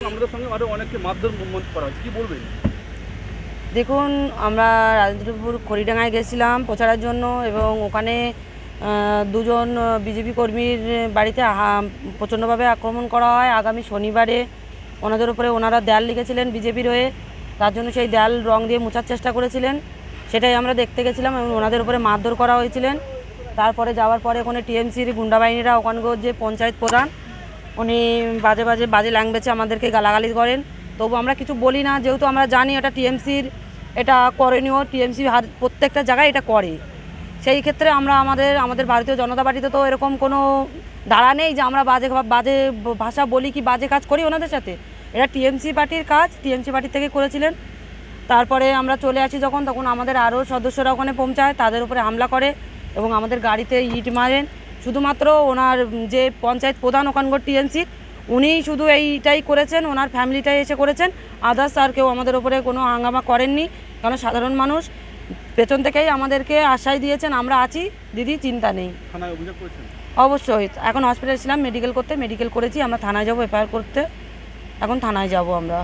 আমাদের সঙ্গে আরও অনেককে মারধর করা হচ্ছে, কি বলবেন? দেখুন, আমরা রাজেন্দ্রপুর খড়িডাঙ্গায় গেছিলাম প্রচারের জন্য এবং ওখানে দুজন বিজেপি কর্মীর বাড়িতে প্রচণ্ডভাবে আক্রমণ করা হয়। আগামী শনিবারে ওনাদের উপরে ওনারা দেয়াল লিখেছিলেন বিজেপির হয়ে, তার জন্য সেই দেয়াল রং দিয়ে মোছার চেষ্টা করেছিলেন, সেটাই আমরা দেখতে গেছিলাম এবং ওনাদের উপরে মারধর করা হয়েছিলেন। তারপরে যাওয়ার পরে ওখানে টিএমসির গুন্ডা বাহিনীরা ওখানকার যে পঞ্চায়েত প্রধান উনি বাজে ল্যাঙ্গুয়েজে আমাদেরকে গালাগালি করেন। তবু আমরা কিছু বলি না, যেহেতু আমরা জানি এটা টিএমসির এটা করণীয়, টিএমসি প্রত্যেকটা জায়গায় এটা করে। সেই ক্ষেত্রে আমরা আমাদের ভারতীয় জনতা পার্টিতে তো এরকম কোনো ধারা নেই যে আমরা বাজে ভাষা বলি কি বাজে কাজ করি ওনাদের সাথে। এটা টিএমসি পার্টির কাজ, টিএমসি পার্টির থেকে করেছিলেন। তারপরে আমরা চলে আসি তখন আমাদের আরও সদস্যরা ওখানে পৌঁছায়, তাদের উপরে হামলা করে এবং আমাদের গাড়িতে ইট মারেন। শুধুমাত্র ওনার যে পঞ্চায়েত প্রধান ওখানকার টিএমসির উনিই শুধু এইটাই করেছেন, ওনার ফ্যামিলিটাই এসে করেছেন, আদার্স আর কেউ আমাদের ওপরে কোনো হাঙ্গামা করেননি। কারণ সাধারণ মানুষ পেছন থেকেই আমাদেরকে আশ্বাস দিয়েছেন আমরা আছি দিদি, চিন্তা নেই। থানায় অভিযোগ করেছেন? অবশ্যই, এখন হসপিটালে ছিলাম, মেডিকেল করেছি, আমরা থানায় যাবো এফআইআর করতে, এখন থানায় যাব আমরা।